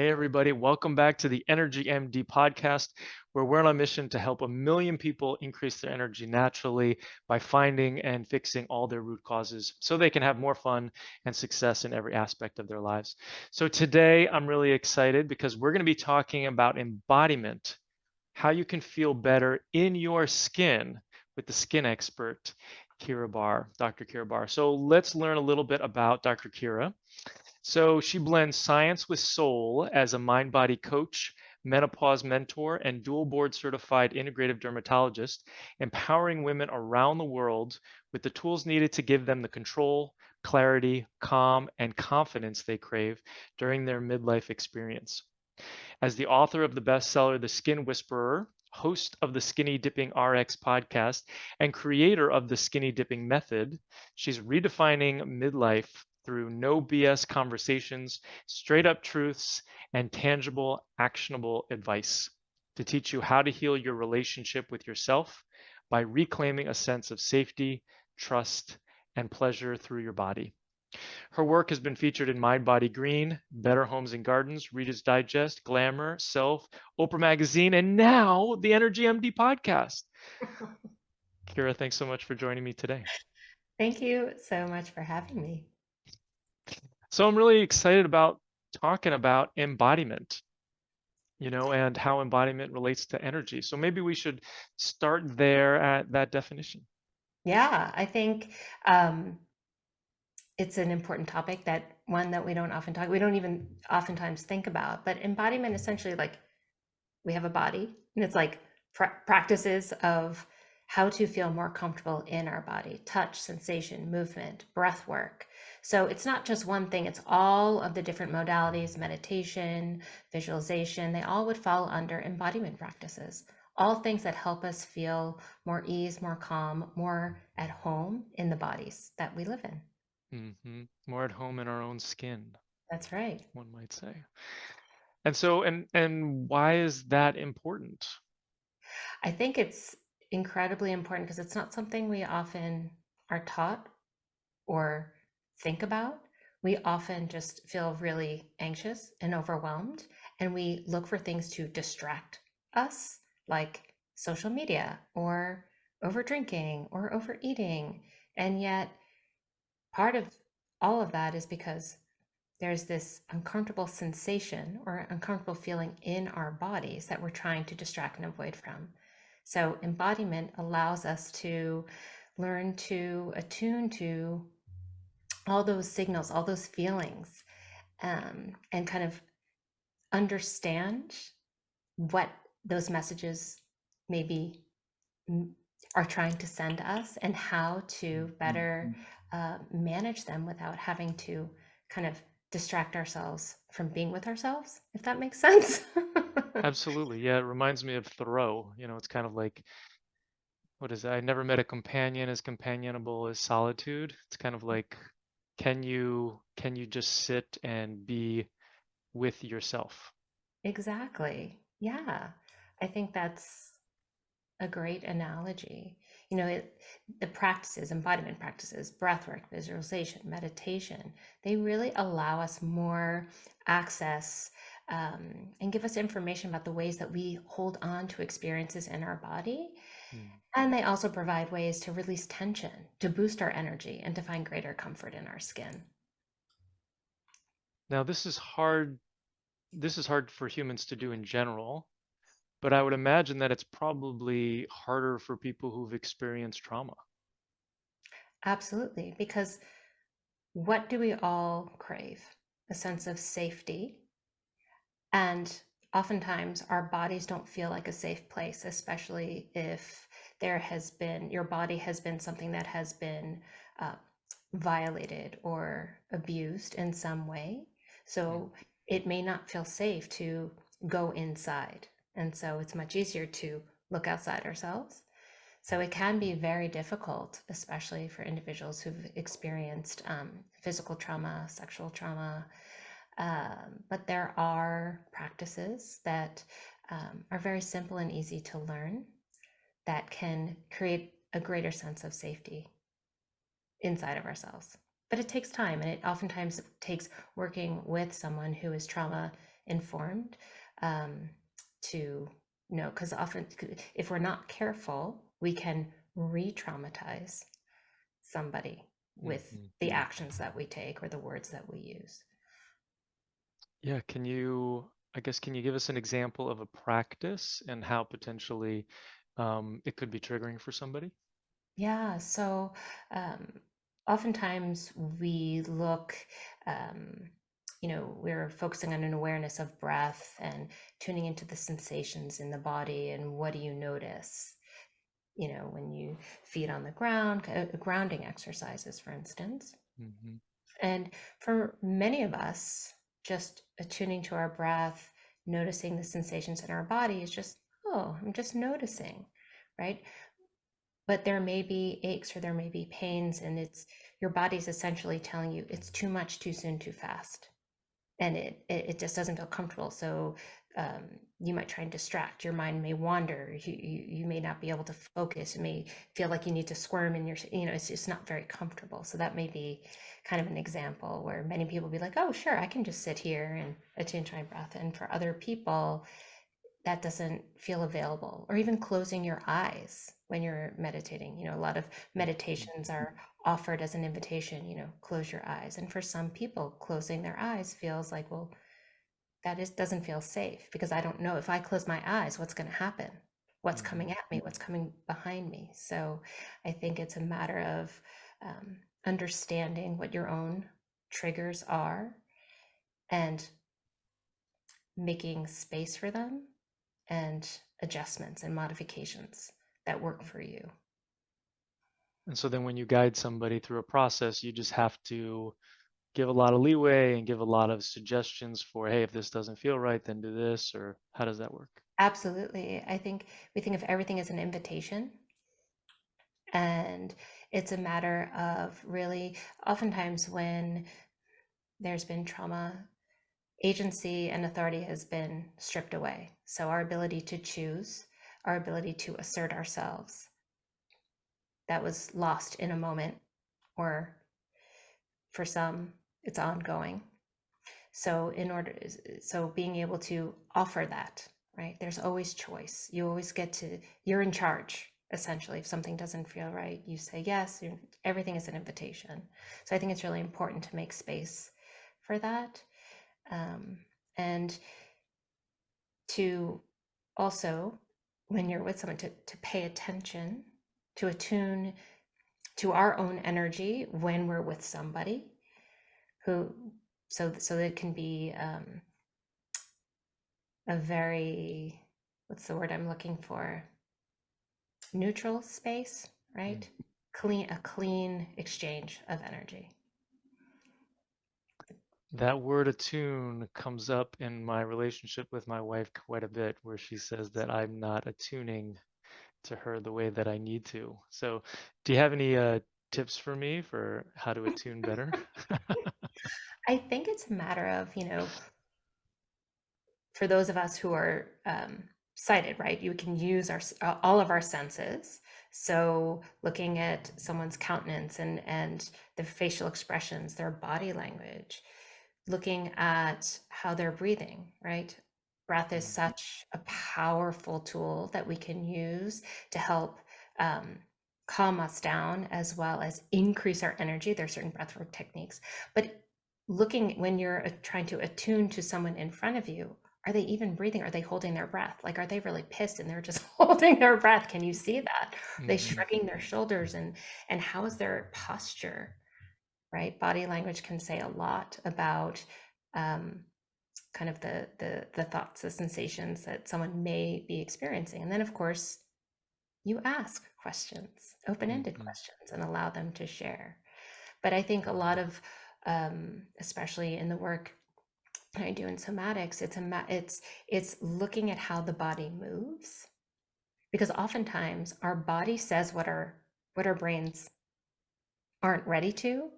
Hey, everybody, welcome back to the Energy MD podcast, where we're on a mission to help a million people increase their energy naturally by finding and fixing all their root causes so they can have more fun and success in every aspect of their lives. So, today I'm really excited because we're going to be talking about embodiment, how you can feel better in your skin with the skin expert, Keira Barr, Dr. Keira Barr. So, let's learn a little bit about Dr. Keira. So she blends science with soul as a mind body coach, menopause mentor, and dual board certified integrative dermatologist, empowering women around the world with the tools needed to give them the control, clarity, calm, and confidence they crave during their midlife experience. As the author of the bestseller, The Skin Whisperer, host of the Skinny Dipping RX podcast, and creator of the Skinny Dipping Method, she's redefining midlife through no BS conversations, straight up truths, and tangible, actionable advice to teach you how to heal your relationship with yourself by reclaiming a sense of safety, trust, and pleasure through your body. Her work has been featured in MindBodyGreen, Better Homes and Gardens, Reader's Digest, Glamour, Self, Oprah Magazine, and now the Energy MD podcast. Keira, thanks so much for joining me today. Thank you so much for having me. So I'm really excited about talking about embodiment, and how embodiment relates to energy. So maybe we should start there at that definition. Yeah, I think um, it's an important topic that one that we don't even oftentimes think about. But embodiment essentially like we have a body, and it's like practices of how to feel more comfortable in our body, touch, sensation, movement, breath work. So it's not just one thing, it's all of the different modalities, meditation, visualization, they all would fall under embodiment practices. All things that help us feel more ease, more calm, more at home in the bodies that we live in. More at home in our own skin, That's right. one might say. And so, and why is that important? I think it's incredibly important because it's not something we often are taught or think about. We often just feel really anxious and overwhelmed, and we look for things to distract us, like social media or over drinking or overeating. And yet, part of all of that is because there's this uncomfortable sensation or uncomfortable feeling in our bodies that we're trying to distract and avoid from. So, embodiment allows us to learn to attune to all those signals, all those feelings, and kind of understand what those messages maybe are trying to send us and how to better manage them without having to kind of distract ourselves from being with ourselves, if that makes sense. Absolutely. Yeah, it reminds me of Thoreau. It's kind of like, what is it? I never met a companion as companionable as solitude. It's kind of like, can you just sit and be with yourself? Exactly. Yeah. I think that's a great analogy. The practices, embodiment practices, breath work, visualization, meditation, they really allow us more access and give us information about the ways that we hold on to experiences in our body. Hmm. And they also provide ways to release tension, to boost our energy, and to find greater comfort in our skin. Now, this is hard. This is hard for humans to do in general, but I would imagine that it's probably harder for people who've experienced trauma. Absolutely, because what do we all crave? A sense of safety. And oftentimes our bodies don't feel like a safe place, especially if your body has been something that has been uh, violated or abused in some way. Hmm. So it may not feel safe to go inside. And so it's much easier to look outside ourselves. So it can be very difficult, especially for individuals who've experienced physical trauma, sexual trauma, but there are practices that are very simple and easy to learn that can create a greater sense of safety inside of ourselves. But it takes time, and it oftentimes takes working with someone who is trauma informed, um, to know, because often if we're not careful, we can re-traumatize somebody with Hmm. the actions that we take or the words that we use. Yeah, I guess, can you give us an example of a practice and how potentially it could be triggering for somebody? Yeah, so um, oftentimes we look, um, we're focusing on an awareness of breath and tuning into the sensations in the body and what do you notice, when you feet on the ground, grounding exercises, for instance. Hmm. And for many of us, just attuning to our breath, noticing the sensations in our body is just, oh, I'm just noticing, right? But there may be aches or there may be pains, and it's your body's essentially telling you it's too much, too soon, too fast, and it just doesn't feel comfortable. So you might try and distract. Your mind may wander. You may not be able to focus. You may feel like you need to squirm in your, it's just not very comfortable. So that may be kind of an example where many people be like, oh, sure, I can just sit here and attune to my breath. And for other people, that doesn't feel available, or even closing your eyes when you're meditating. A lot of meditations are offered as an invitation, close your eyes. And for some people, closing their eyes feels like, well, doesn't feel safe because I don't know if I close my eyes, what's going to happen? What's Hmm. coming at me? What's coming behind me? So I think it's a matter of understanding what your own triggers are and making space for them and adjustments and modifications that work for you. And so then when you guide somebody through a process, you just have to give a lot of leeway and give a lot of suggestions for, hey, if this doesn't feel right, then do this, or how does that work? Absolutely. I think we think of everything as an invitation, and it's a matter of really, oftentimes when there's been trauma, agency and authority has been stripped away. So our ability to choose, our ability to assert ourselves, that was lost in a moment, or for some, it's ongoing. So so being able to offer that, right? There's always choice. You always you're in charge. Essentially, if something doesn't feel right, you say yes. Everything is an invitation. So I think it's really important to make space for that, um, and to also, when you're with someone, to pay attention, to attune to our own energy when we're with somebody who, so that it can be a very, what's the word I'm looking for? Neutral space, Mm. right? A clean exchange of energy. That word attune comes up in my relationship with my wife quite a bit, where she says that I'm not attuning to her the way that I need to. So, do you have any tips for me for how to attune better? I think it's a matter of, for those of us who are sighted, right? You can use all of our senses. So looking at someone's countenance and their facial expressions, their body language, looking at how they're breathing, right? Breath is Mm. such a powerful tool that we can use to help um, calm us down as well as increase our energy. There are certain breathwork techniques, but looking when you're trying to attune to someone in front of you, are they even breathing? Are they holding their breath? Like, are they really pissed and they're just holding their breath? Can you see that? Are they Hmm. shrugging their shoulders, and how is their posture? Right? Body language can say a lot about um, kind of the thoughts, the sensations that someone may be experiencing. And then, of course, you ask questions, open-ended Hmm. questions, and allow them to share. But I think a lot of, especially in the work I do in somatics, it's looking at how the body moves, because oftentimes our body says what our brains aren't ready to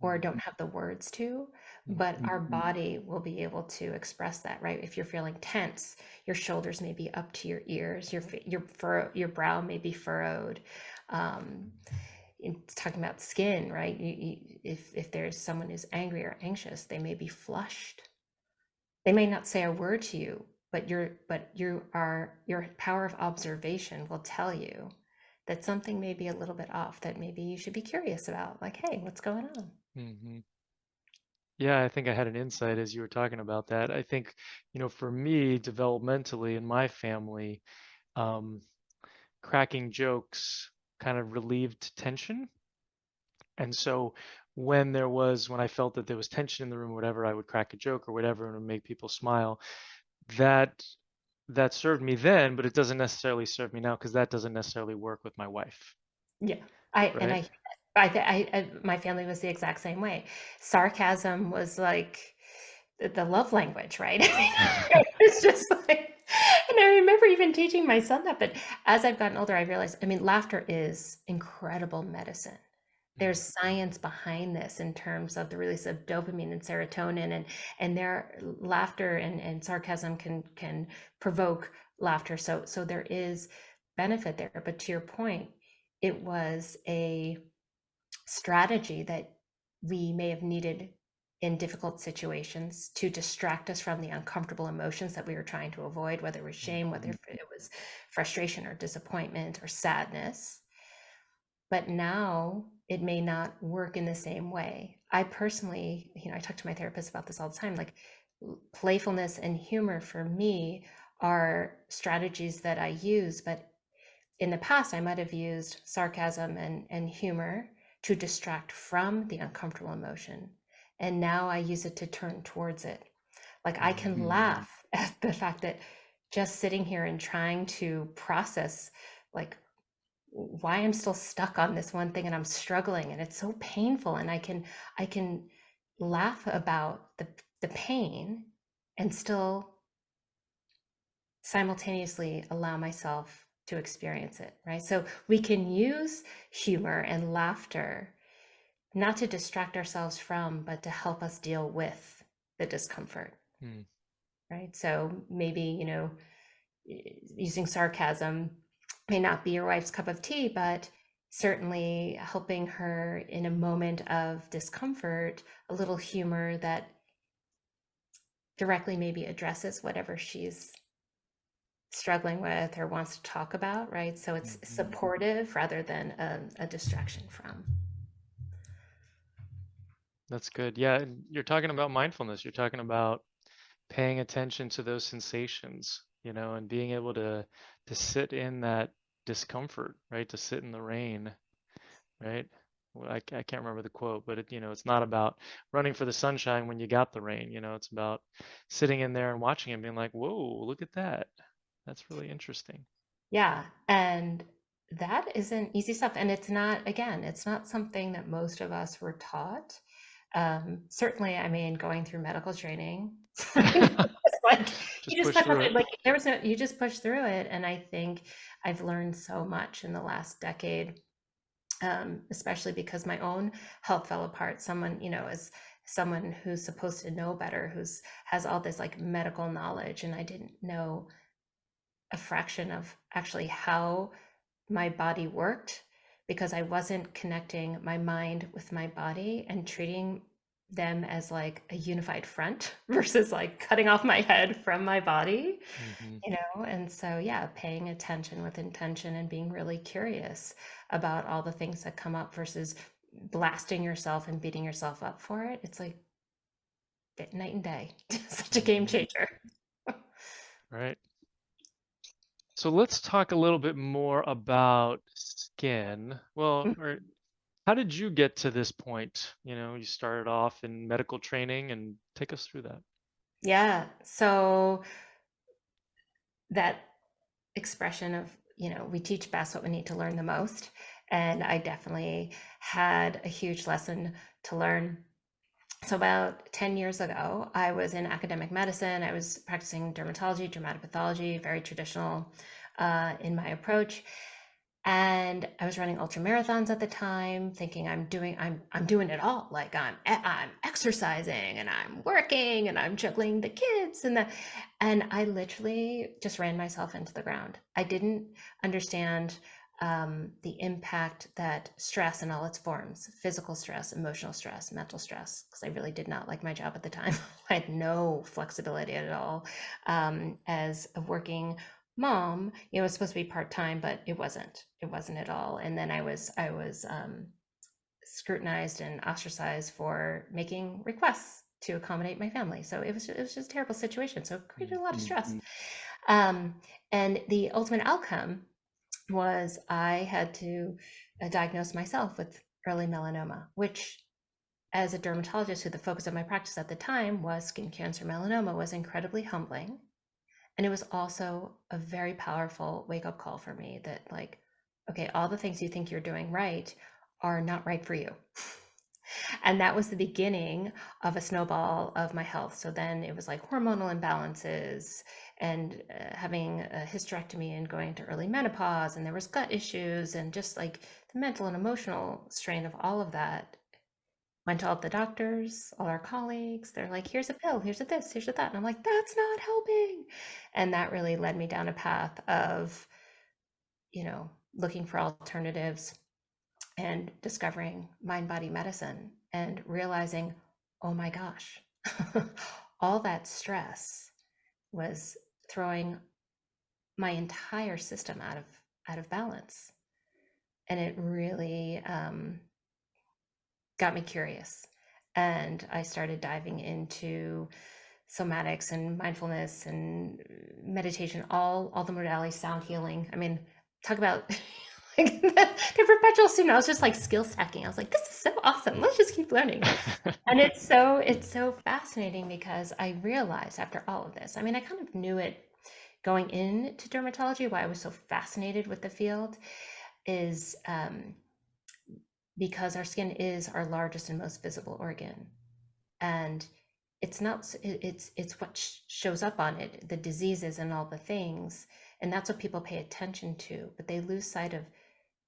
or don't have the words to, but our body will be able to express that, right? If you're feeling tense, your shoulders may be up to your ears, your brow may be furrowed. Um, talking about skin, right? If there's someone who's angry or anxious, they may be flushed. They may not say a word to you, but your power of observation will tell you that something may be a little bit off, that maybe you should be curious about, like, hey, what's going on? Hmm. Yeah, I think I had an insight as you were talking about that. I think, for me, developmentally in my family, um, cracking jokes kind of relieved tension. And so when I felt that there was tension in the room or whatever, I would crack a joke or whatever and it would make people smile. That that served me then, but it doesn't necessarily serve me now because that doesn't necessarily work with my wife, Yeah, I and right? my family was the exact same way. Sarcasm was like the love language, right? I mean, it's just like, and I remember even teaching my son that. But as I've gotten older, I realized, I mean, laughter is incredible medicine. There's Mm, science behind this in terms of the release of dopamine and serotonin, and their laughter and sarcasm can provoke laughter. So there is benefit there. But to your point, it was a strategy that we may have needed in difficult situations to distract us from the uncomfortable emotions that we were trying to avoid, whether it was shame, whether mhm, it was frustration or disappointment or sadness. But now it may not work in the same way. I personally, I talk to my therapist about this all the time. Like, playfulness and humor for me are strategies that I use, but in the past, I might have used sarcasm and humor to distract from the uncomfortable emotion. And now I use it to turn towards it. Like, I mhm, can laugh at the fact that just sitting here and trying to process, like, why I'm still stuck on this one thing and I'm struggling and it's so painful. And I can laugh about the pain and still simultaneously allow myself to experience it, right? So we can use humor and laughter not to distract ourselves from, but to help us deal with the discomfort, mm, right? So maybe, using sarcasm may not be your wife's cup of tea, but certainly helping her in a moment of discomfort, a little humor that directly maybe addresses whatever she's struggling with or wants to talk about, right? So it's mhm. supportive rather than a distraction from. That's good. Yeah, and you're talking about mindfulness. You're talking about paying attention to those sensations, and being able to sit in that discomfort, right? To sit in the rain, right? Well, I can't remember the quote, but it's not about running for the sunshine when you got the rain. It's about sitting in there and watching it, being like, "Whoa, look at that. That's really interesting." Yeah. And that isn't easy stuff. And it's not, again, it's not something that most of us were taught. Certainly, I mean, going through medical training, it's like you Just just push suck up, through it. like there was no, you just push through it. And I think I've learned so much in the last decade, especially because my own health fell apart. Someone, as someone who's supposed to know better, who's has all this like medical knowledge, and I didn't know a fraction of actually how my body worked because I wasn't connecting my mind with my body and treating them as like a unified front versus like cutting off my head from my body, Hmm. and so yeah, paying attention with intention and being really curious about all the things that come up versus blasting yourself and beating yourself up for it. It's like night and day. Such a game Hmm. changer. Right. So let's talk a little bit more about skin. Well, or how did you get to this point? You started off in medical training and take us through that. Yeah, so that expression of, we teach best what we need to learn the most. And I definitely had a huge lesson to learn. So about 10 years ago, I was in academic medicine. I was practicing dermatology, dermatopathology, very traditional in my approach. And I was running ultra marathons at the time, thinking I'm doing it all. Like I'm exercising and I'm working and I'm juggling the kids and I literally just ran myself into the ground. I didn't understand the impact that stress in all its forms, physical stress, emotional stress, mental stress, because I really did not like my job at the time. I had no flexibility at all. As a working mom, it was supposed to be part-time, but it wasn't. It wasn't at all. And then I was scrutinized and ostracized for making requests to accommodate my family. So it was just a terrible situation. So it created a lot of stress. Um, and the ultimate outcome was I had to diagnose myself with early melanoma, which, as a dermatologist, who the focus of my practice at the time was skin cancer melanoma, was incredibly humbling. And it was also a very powerful wake up call for me that, like, okay, all the things you think you're doing right are not right for you. And that was the beginning of a snowball of my health. So then it was like hormonal imbalances and having a hysterectomy and going to early menopause. And there was gut issues and just like the mental and emotional strain of all of that. Went to all the doctors, all our colleagues. They're like, here's a pill, here's a this, here's a that. And I'm like, that's not helping. And that really led me down a path of, looking for alternatives and discovering mind body medicine and realizing, oh my gosh, all that stress was throwing my entire system out of balance. And it really got me curious. And I started diving into somatics and mindfulness and meditation, all the modalities, sound healing. I mean, talk about like the perpetual student. I was just like skill stacking. I was like, this is so awesome. Let's just keep learning. And it's so fascinating because I realized after all of this, I mean, I kind of knew it going into dermatology, why I was so fascinated with the field is because our skin is our largest and most visible organ. And it's not it's what shows up on it, the diseases and all the things, and that's what people pay attention to, but they lose sight of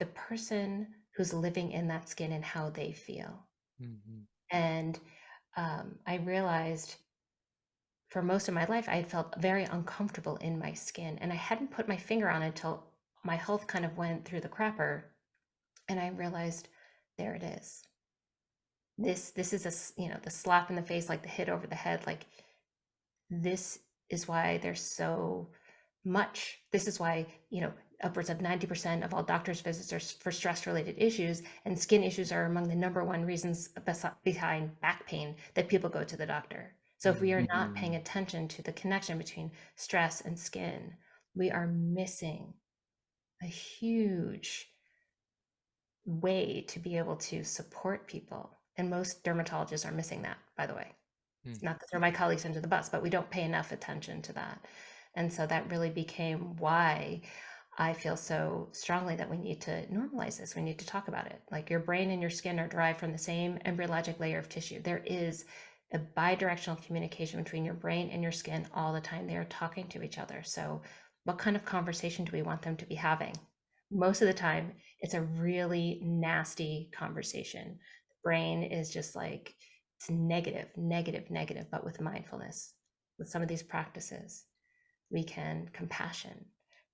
the person who's living in that skin and how they feel. Mhm. And I realized for most of my life I had felt very uncomfortable in my skin, and I hadn't put my finger on it until my health kind of went through the crapper, and I realized there it is. This is the slap in the face, like the hit over the head, like this is why there's so much. This is why, upwards of 90% of all doctors' visits are for stress related issues, and skin issues are among the number one reasons behind back pain that people go to the doctor. So if we are not paying attention to the connection between stress and skin, we are missing a huge way to be able to support people. And most dermatologists are missing that, by the way. Mm. Not to throw my colleagues under the bus, but we don't pay enough attention to that. And so that really became why I feel so strongly that we need to normalize this. We need to talk about it. Like, your brain and your skin are derived from the same embryologic layer of tissue. There is a bidirectional communication between your brain and your skin all the time. They are talking to each other. So what kind of conversation do we want them to be having? Most of the time, it's a really nasty conversation. The brain is just like, it's negative, negative, negative. But with mindfulness, with some of these practices, we can compassion,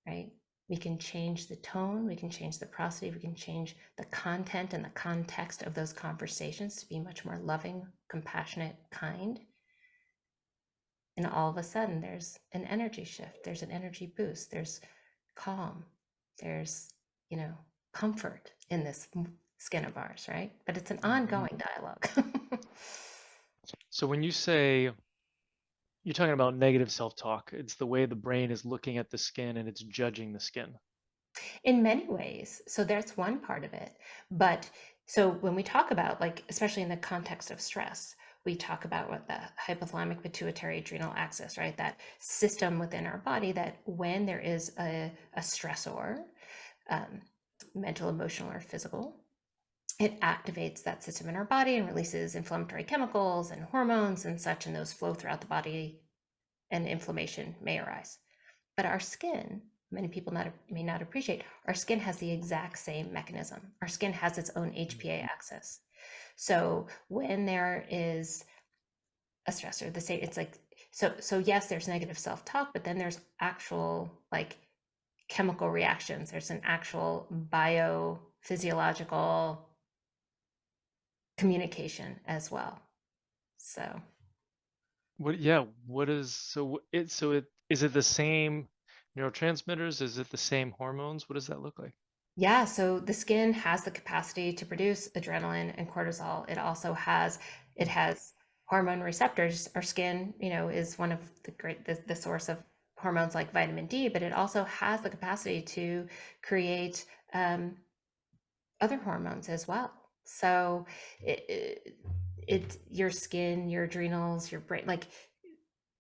right? We can change the tone, we can change the prosody, we can change the content and the context of those conversations to be much more loving, compassionate, kind. And all of a sudden, there's an energy shift, there's an energy boost, there's calm, there's, comfort in this skin of ours, right? But it's an ongoing dialogue. So when you say you're talking about negative self-talk, it's the way the brain is looking at the skin and it's judging the skin. In many ways. So that's one part of it. But so when we talk about, like, especially in the context of stress, we talk about what the hypothalamic pituitary adrenal axis, right? That system within our body that when there is a stressor, um, mental, emotional, or physical, it activates that system in our body and releases inflammatory chemicals and hormones and such, and those flow throughout the body, and inflammation may arise. But our skin, many people may not appreciate, our skin has the exact same mechanism. Our skin has its own HPA axis. So when there is a stressor, it's like, so yes, there's negative self-talk, but then there's actual, like, chemical reactions. There's an actual biophysiological communication as well. So What, yeah, what is, so it is it the same neurotransmitters? Is it the same hormones? What does that look like? yeah, so the skin has the capacity to produce adrenaline and cortisol. It Hmm. has hormone receptors. Our skin, is one of the source of hormones like vitamin D, but it also has the capacity to create other hormones as well. So it your skin, your adrenals, your brain, like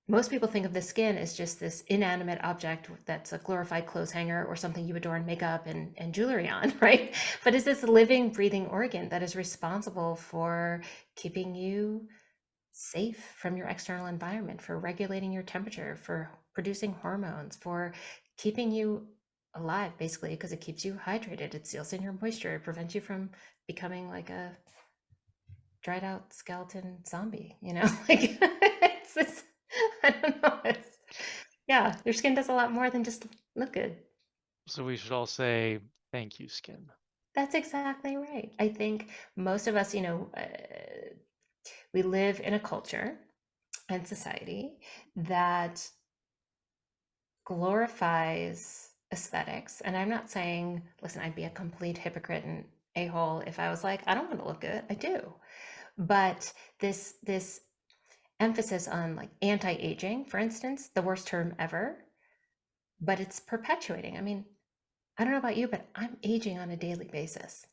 most people think of the skin as just this inanimate object that's a glorified clothes hanger or something you adorn makeup and jewelry on, right? But it's this living, breathing organ that is responsible for keeping you safe from your external environment, for regulating your temperature, for producing hormones, for keeping you alive, basically, because it keeps you hydrated. It seals in your moisture. It prevents you from becoming like a dried out skeleton zombie, like it's this, I don't know. Yeah, your skin does a lot more than just look good. So we should all say thank you, skin. That's exactly right. I think most of us, we live in a culture and society that glorifies aesthetics. And I'm not saying, listen, I'd be a complete hypocrite and a-hole if I was like, I don't want to look good. I do. But this emphasis on like anti-aging, for instance, the worst term ever, but it's perpetuating. I mean, I don't know about you, but I'm aging on a daily basis.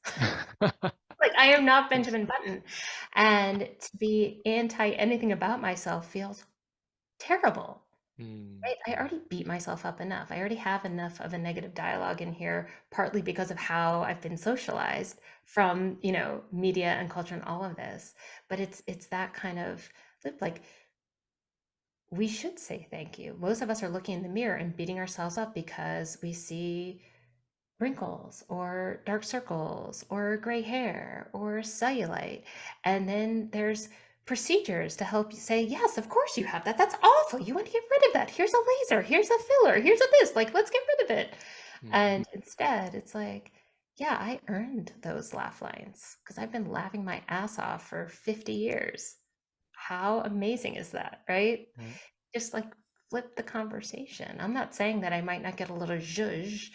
Like I am not Yes. Benjamin Button. And to be anti anything about myself feels terrible. Mm, Right? I already beat myself up enough. I already have enough of a negative dialogue in here, partly because of how I've been socialized from, media and culture and all of this. But it's that kind of flip, like we should say thank you. Most of us are looking in the mirror and beating ourselves up because we see wrinkles or dark circles or gray hair or cellulite. And then there's procedures to help you say, yes, of course you have that. That's awful. You want to get rid of that. Here's a laser. Here's a filler. Here's a this. Like, let's get rid of it. mm, And instead, it's like, yeah, I earned those laugh lines because I've been laughing my ass off for 50 years. How amazing is that, right? right. Just like flip the conversation. I'm not saying that I might not get a little zhuzh,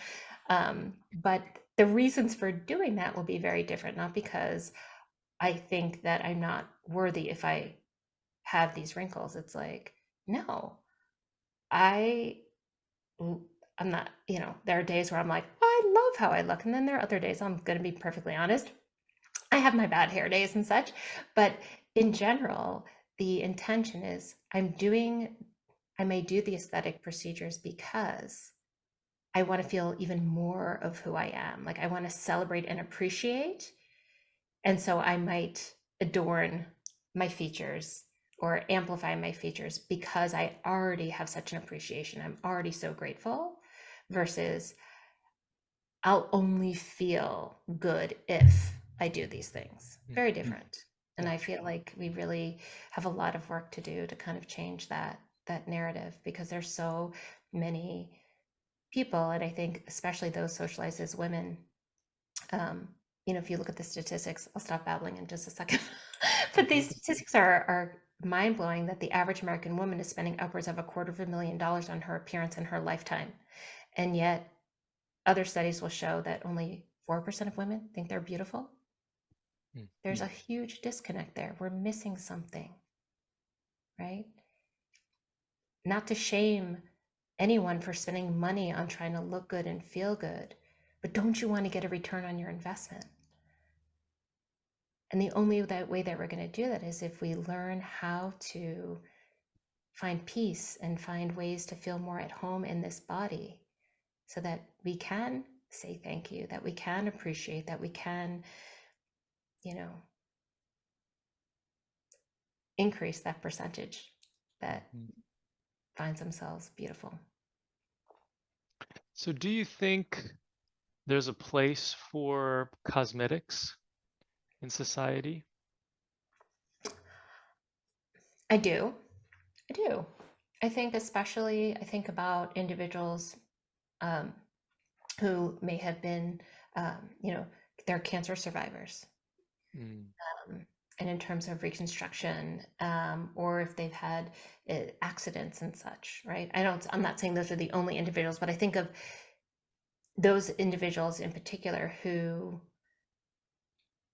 but the reasons for doing that will be very different. Not because I think that I'm not worthy if I have these wrinkles. It's like, no, I, I'm not, there are days where I'm like, I love how I look. And then there are other days, I'm going to be perfectly honest, I have my bad hair days and such. But in general, the intention is I may do the aesthetic procedures because I want to feel even more of who I am. Like I want to celebrate and appreciate. And so I might adorn my features or amplify my features because I already have such an appreciation. I'm already so grateful versus I'll only feel good if I do these things. Mm, Very different. And yeah. I feel like we really have a lot of work to do to kind of change that narrative because there's so many people, and I think especially those socialized as women, um, if you look at the statistics, I'll stop babbling in just a second. But Okay. these statistics are mind blowing that the average American woman is spending upwards of $250,000 on her appearance in her lifetime. And yet other studies will show that only 4% of women think they're beautiful. Mm, There's a huge disconnect there. We're missing something, right? Not to shame anyone for spending money on trying to look good and feel good, but don't you want to get a return on your investment? And the only way that we're going to do that is if we learn how to find peace and find ways to feel more at home in this body so that we can say thank you, that we can appreciate, that we can, you know, increase that percentage that mm. finds themselves beautiful. So do you think there's a place for cosmetics in society? I do. I do. I think especially I think about individuals. who may have been, you know, they're cancer survivors. Mm. And in terms of reconstruction, or if they've had accidents and such, right? I'm not saying those are the only individuals, but I think of those individuals in particular who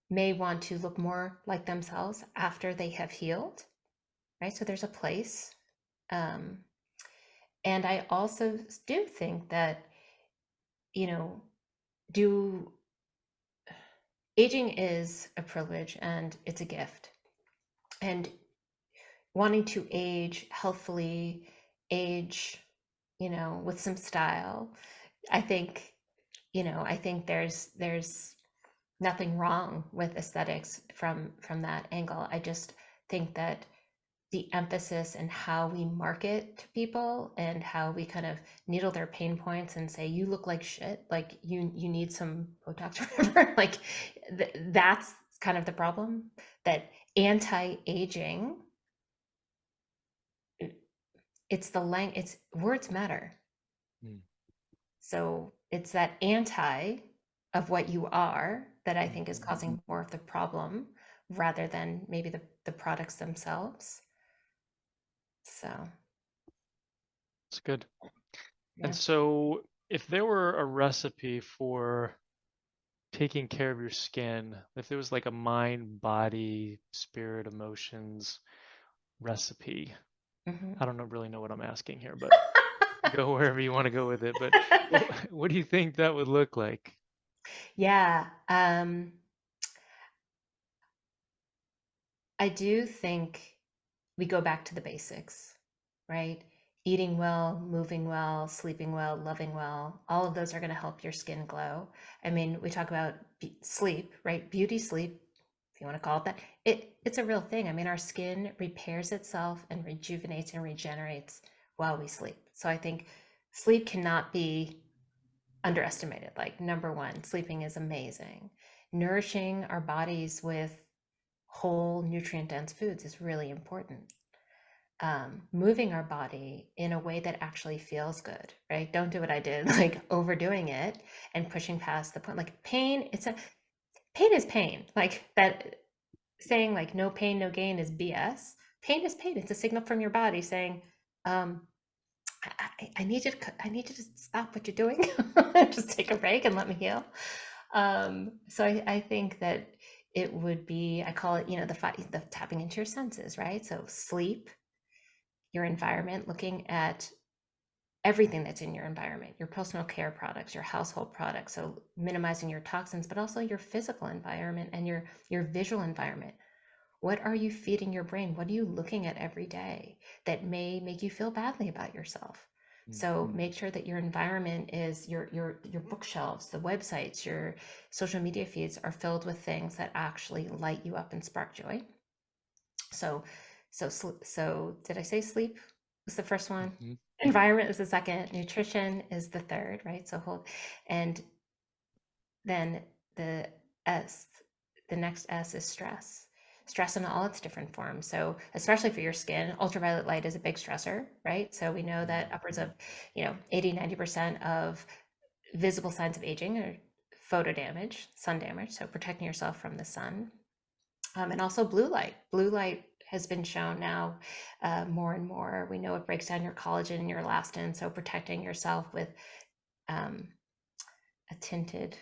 may want to look more like themselves after they have healed, right? So there's a place. Um, and I also do think that, you know, do aging is a privilege and it's a gift. And wanting to age healthfully, age, with some style, I think, I think there's nothing wrong with aesthetics from that angle. I just think that the emphasis and how we market to people and how we kind of needle their pain points and say you look like shit, like you need some Botox or whatever, like that's kind of the problem. That anti-aging, it's words matter. Mm. So it's that anti of what you are that I think is Mhm. causing more of the problem rather than maybe the products themselves. So It's good. And yeah. so, if there were a recipe for taking care of your skin, if there was like a mind, body, spirit, emotions recipe, Mhm. I don't know, really know what I'm asking here, but go wherever you want to go with it. But what do you think that would look like? Yeah, I do think we go back to the basics, right? Eating well, moving well, sleeping well, loving well, all of those are going to help your skin glow. I mean, we talk about sleep, right? Beauty sleep, if you want to call it that. It's a real thing. I mean, our skin repairs itself and rejuvenates and regenerates while we sleep. So I think sleep cannot be underestimated. Like, number one, sleeping is amazing. Nourishing our bodies with whole nutrient dense foods is really important. Moving our body in a way that actually feels good, right? Don't do what I did, like overdoing it and pushing past the point. Like pain is pain. Like that saying like no pain, no gain is BS. Pain is pain. It's a signal from your body saying, um, I need you to stop what you're doing, just take a break and let me heal. So I think that it would be, I call it, the tapping into your senses, right? So sleep, your environment, looking at everything that's in your environment, your personal care products, your household products. So minimizing your toxins, but also your physical environment and your visual environment. What are you feeding your brain? What are you looking at every day that may make you feel badly about yourself? Mm. So make sure that your environment is your bookshelves, the websites, your social media feeds are filled with things that actually light you up and spark joy. So so did I say sleep was the first one? Hmm. Environment is the second, nutrition is the third, right? So hold, and then the S, the next S is stress. Stress in all its different forms. So, especially for your skin, ultraviolet light is a big stressor, right? So, we know that upwards of, 80, 90% of visible signs of aging are photo damage, sun damage. So, protecting yourself from the sun. And also blue light. Blue light has been shown now more and more. We know it breaks down your collagen and your elastin. So, protecting yourself with um, a tinted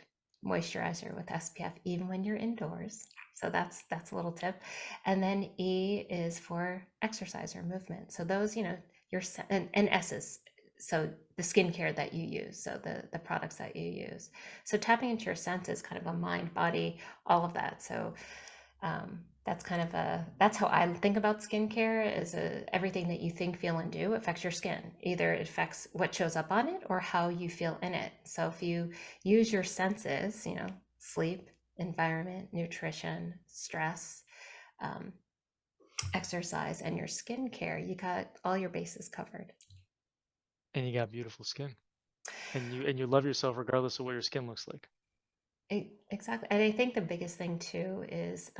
moisturizer with SPF even when you're indoors. So that's a little tip. And then E is for exercise or movement. So those, your and S is so the skincare that you use, so the products that you use. So tapping into your senses, kind of a mind, body, all of that. So that's kind of that's how I think about skincare is everything that you think, feel, and do affects your skin. Either it affects what shows up on it or how you feel in it. So if you use your senses, sleep, environment, nutrition, stress, um, exercise, and your skincare, you got all your bases covered. And you got beautiful skin, and you love yourself regardless of what your skin looks like. Exactly. And I think the biggest thing too is,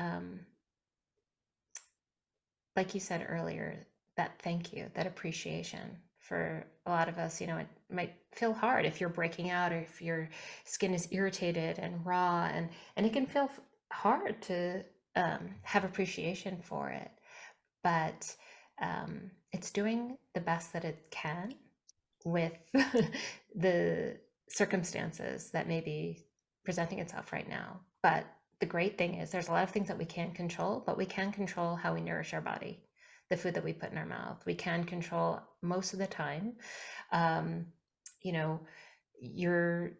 like you said earlier, that thank you, that appreciation for a lot of us. It might feel hard if you're breaking out or if your skin is irritated and raw, and it can feel hard to have appreciation for it. But it's doing the best that it can with the circumstances that may be presenting itself right now. But the great thing is there's a lot of things that we can't control, but we can control how we nourish our body, the food that we put in our mouth. We can control most of the time, um, you know, your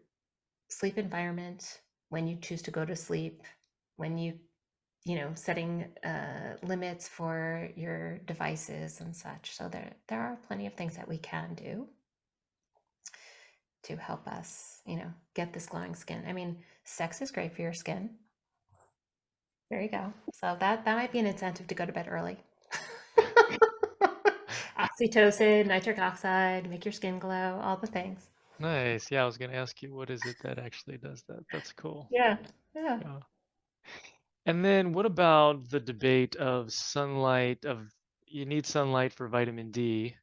sleep environment, when you choose to go to sleep, when setting limits for your devices and such. So there are plenty of things that we can do to help us, get this glowing skin. I mean, sex is great for your skin. There you go. So that might be an incentive to go to bed early. Oxytocin, nitric oxide, make your skin glow, all the things. Nice. Yeah, I was going to ask you, what is it that actually does that? That's cool. Yeah. Yeah. Yeah. And then what about the debate of sunlight, of you need sunlight for vitamin D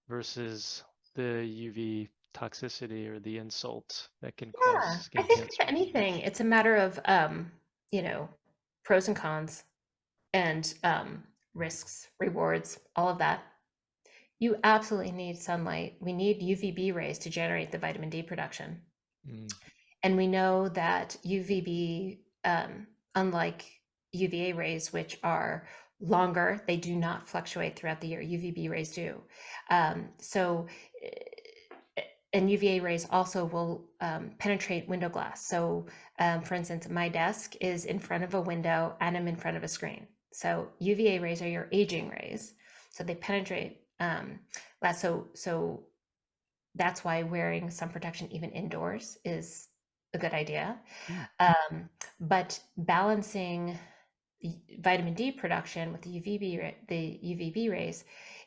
versus the UV toxicity or the insult that can cause Yeah. I skin think if cancer? anything, it's a matter of you know, pros and cons and risks, rewards, all of that. You absolutely need sunlight. We need UVB rays to generate the vitamin D production. Mm, And we know that UVB, unlike UVA rays, which are longer, they do not fluctuate throughout the year. UVB rays do. So, and UVA rays also will penetrate window glass. So, for instance, my desk is in front of a window and I'm in front of a screen. So, UVA rays are your aging rays. So they penetrate glass. So that's why wearing sun protection even indoors is a good idea. mm, But balancing vitamin D production with the UVB rays,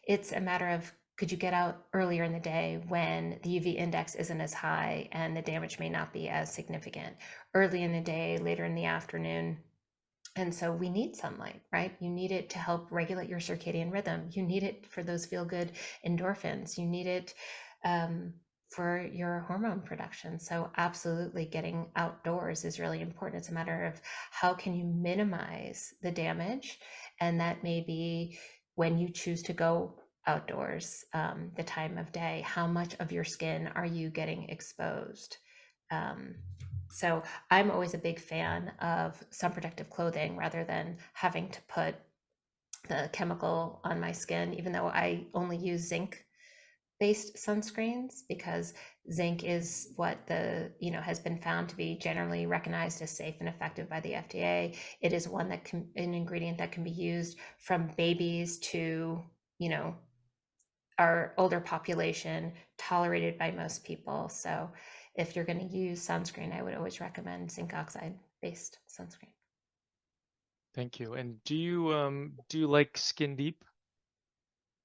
it's a matter of could you get out earlier in the day when the UV index isn't as high and the damage may not be as significant. Early in the day, later in the afternoon, and so we need sunlight, right? You need it to help regulate your circadian rhythm. You need it for those feel good endorphins. You need it um, for your hormone production. So, absolutely, getting outdoors is really important. It's a matter of how can you minimize the damage. And that may be when you choose to go outdoors, the time of day, how much of your skin are you getting exposed? Um, so I'm always a big fan of sun protective clothing rather than having to put the chemical on my skin, even though I only use zinc based sunscreens because zinc is what has been found to be generally recognized as safe and effective by the FDA. It is an ingredient that can be used from babies to, you know, our older population, tolerated by most people. So if you're going to use sunscreen, I would always recommend zinc oxide based sunscreen. thank you. And do you like Skin Deep,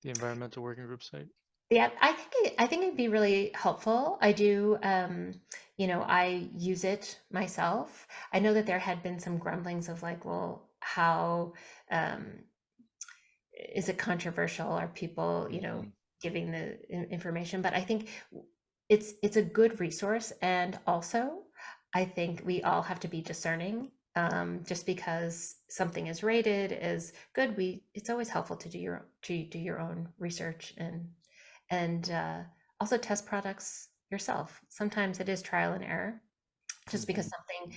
the environmental working group site? Yeah, I think it'd be really helpful. I do, I use it myself. I know that there had been some grumblings of like, well, how um, is it controversial? Are people, Hmm. giving the information? But I think it's a good resource, and also I think we all have to be discerning. Just because something is rated as good, it's always helpful to do your own research and also test products yourself. Sometimes it is trial and error. Just because Hmm. something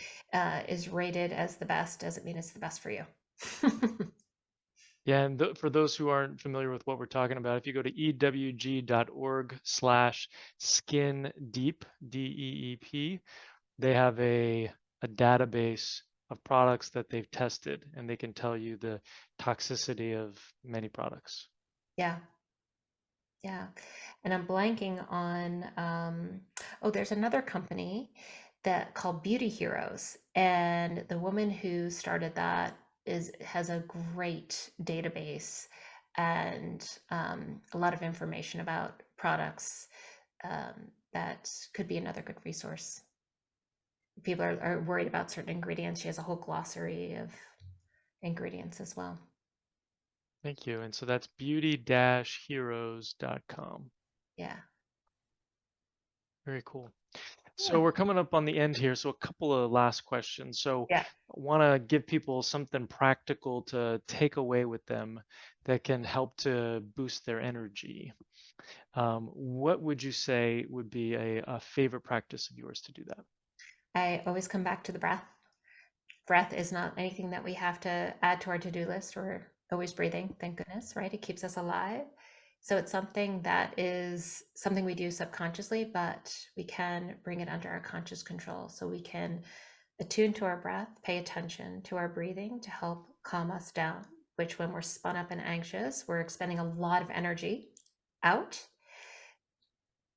is rated as the best doesn't mean it's the best for you. Yeah, and for those who aren't familiar with what we're talking about, if you go to ewg.org/skin deep, DEEP, they have a database of products that they've tested, and they can tell you the toxicity of many products. Yeah, yeah. And I'm blanking on, oh, there's another company that called Beauty Heroes. And the woman who started that has a great database and a lot of information about products that could be another good resource. People are worried about certain ingredients. She has a whole glossary of ingredients as well. Thank you. And so that's beauty-heroes.com. Yeah. Very cool. Yeah. So we're coming up on the end here. So a couple of last questions. So Yeah. I want to give people something practical to take away with them that can help to boost their energy. What would you say would be a favorite practice of yours to do that? I always come back to the breath. Breath is not anything that we have to add to our to-do list. We're always breathing, thank goodness, right? It keeps us alive. So it's something that is something we do subconsciously, but we can bring it under our conscious control. So we can attune to our breath, pay attention to our breathing to help calm us down, which when we're spun up and anxious, we're expending a lot of energy out.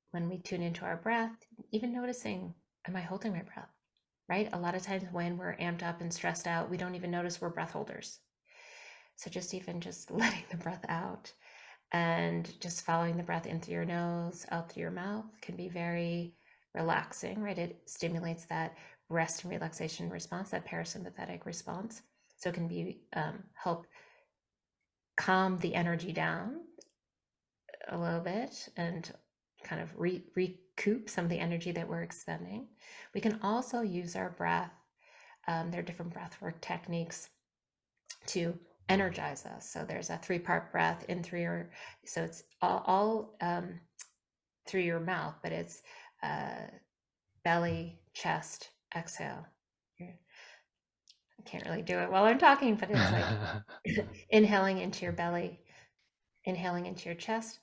When we tune into our breath, even noticing, am I holding my breath? Right? A lot of times when we're amped up and stressed out, we don't even notice we're breath holders. So just letting the breath out and just following the breath in through your nose, out through your mouth can be very relaxing, right? It stimulates that rest and relaxation response, that parasympathetic response. So it can be help calm the energy down a little bit and kind of recoup some of the energy that we're expending. We can also use our breath. There are different breath work techniques to energize us. So there's a 3-part breath in through your, so it's all through your mouth, but it's uh, belly, chest, exhale. I can't really do it while I'm talking, but it's like inhaling into your belly, inhaling into your chest,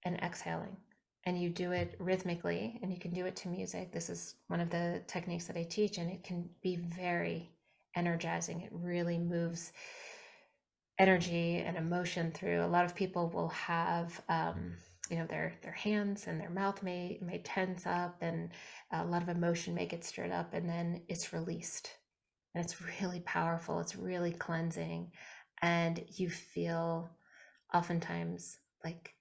and exhaling. And you do it rhythmically, and you can do it to music. This is one of the techniques that I teach, and it can be very energizing. It really moves energy and emotion through. A lot of people will have their hands and their mouth may tense up, and a lot of emotion may get stirred up, and then it's released, and it's really powerful. It's really cleansing, and you feel oftentimes like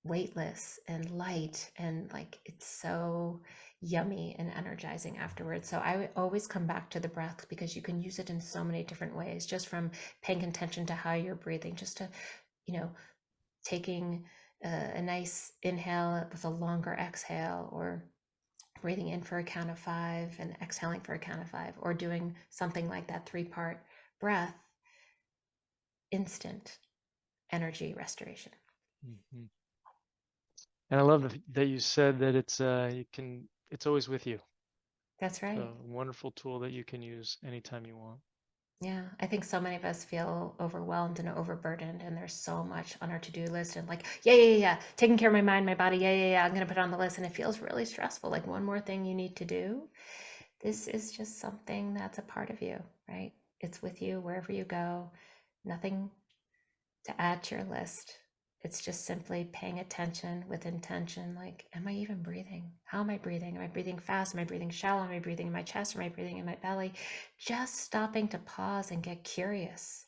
weightless and light, and like it's so yummy and energizing afterwards. So I would always come back to the breath because you can use it in so many different ways, just from paying attention to how you're breathing, just to, you know, taking a nice inhale with a longer exhale, or breathing in for a count of 5 and exhaling for a count of 5, or doing something like that 3-part breath. Instant energy restoration. Mhm. And I love that you said that it's always with you. That's It's right. a wonderful tool that you can use anytime you want. Yeah, I think so many of us feel overwhelmed and overburdened, and there's so much on our to-do list, and like, yeah, taking care of my mind, my body, yeah, I'm gonna put it on the list, and it feels really stressful. Like one more thing you need to do. This is just something that's a part of you, right? It's with you wherever you go. Nothing to add to your list. It's just simply paying attention with intention. Like, am I even breathing? How am I breathing? Am I breathing fast? Am I breathing shallow? Am I breathing in my chest? Am I breathing in my belly? Just stopping to pause and get curious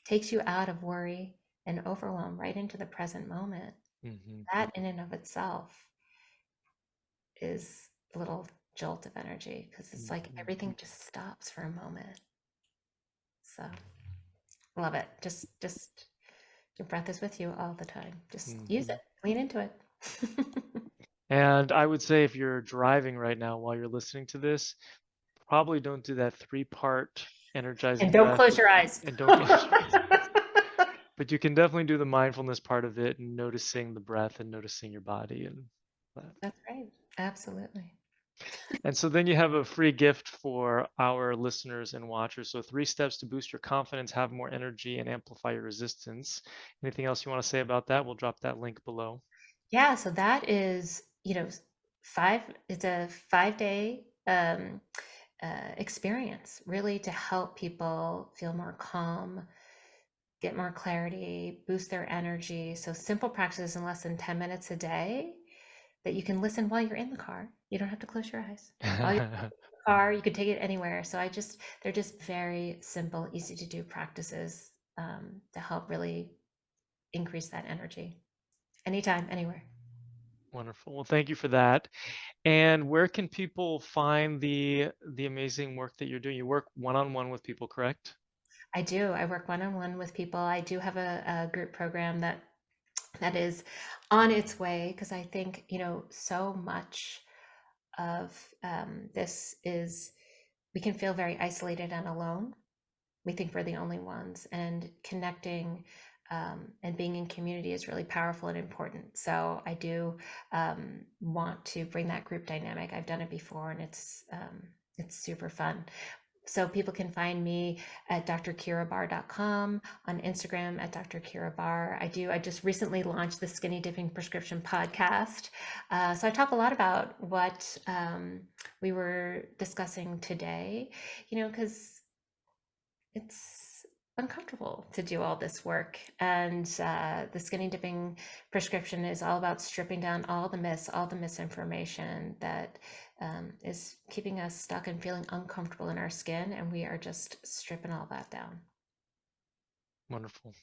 takes you out of worry and overwhelm right into the present moment. Hmm. That in and of itself is a little jolt of energy, because it's like Hmm. everything just stops for a moment. So love it. Just your breath is with you all the time. Just use Hmm. it. Lean into it. And I would say if you're driving right now while you're listening to this, probably don't do that 3-part And energizing don't breath close your eyes. and don't close your eyes. But you can definitely do the mindfulness part of it and noticing the breath and noticing your body and that. That's right. Absolutely. And so then you have a free gift for our listeners and watchers. So 3 steps to boost your confidence, have more energy, and amplify your resistance. Anything else you want to say about that? We'll drop that link below. Yeah, so that is, it's a 5-day experience, really, to help people feel more calm, get more clarity, boost their energy. So simple practices in less than 10 minutes a day that you can listen while you're in the car. You don't have to close your eyes. While you're in the car, you can take it anywhere. So they're just very simple, easy to do practices to help really increase that energy anytime, anywhere. Wonderful. Well, thank you for that. And where can people find the amazing work that you're doing? You work one-on-one with people, correct? I do. I work one on one with people. I do have a group program that that is on its way, because I think, so much of this is we can feel very isolated and alone. We think we're the only ones, and connecting and being in community is really powerful and important. So I do want to bring that group dynamic. I've done it before, and it's super fun. So people can find me at drkeirabarr.com, on Instagram at Dr. Keira Barr. I just recently launched the Skinny Dipping Prescription podcast. So I talk a lot about what we were discussing today, because it's uncomfortable to do all this work. And the Skinny Dipping Prescription is all about stripping down all the myths, all the misinformation that is keeping us stuck and feeling uncomfortable in our skin. And we are just stripping all that down. Wonderful.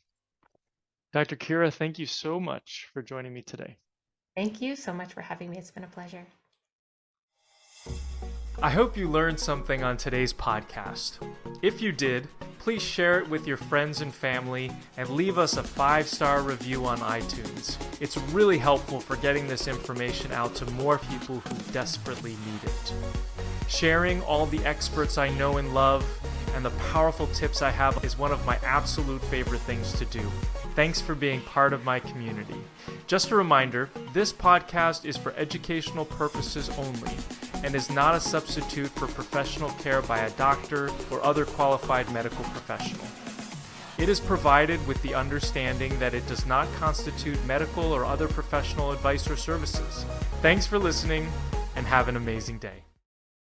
Dr. Keira, thank you so much for joining me today. Thank you so much for having me. It's been a pleasure. I hope you learned something on today's podcast. If you did, please share it with your friends and family and leave us a 5-star review on iTunes. It's really helpful for getting this information out to more people who desperately need it. Sharing all the experts I know and love and the powerful tips I have is one of my absolute favorite things to do. Thanks for being part of my community. Just a reminder, this podcast is for educational purposes only and is not a substitute for professional care by a doctor or other qualified medical professional. It is provided with the understanding that it does not constitute medical or other professional advice or services. Thanks for listening, and have an amazing day.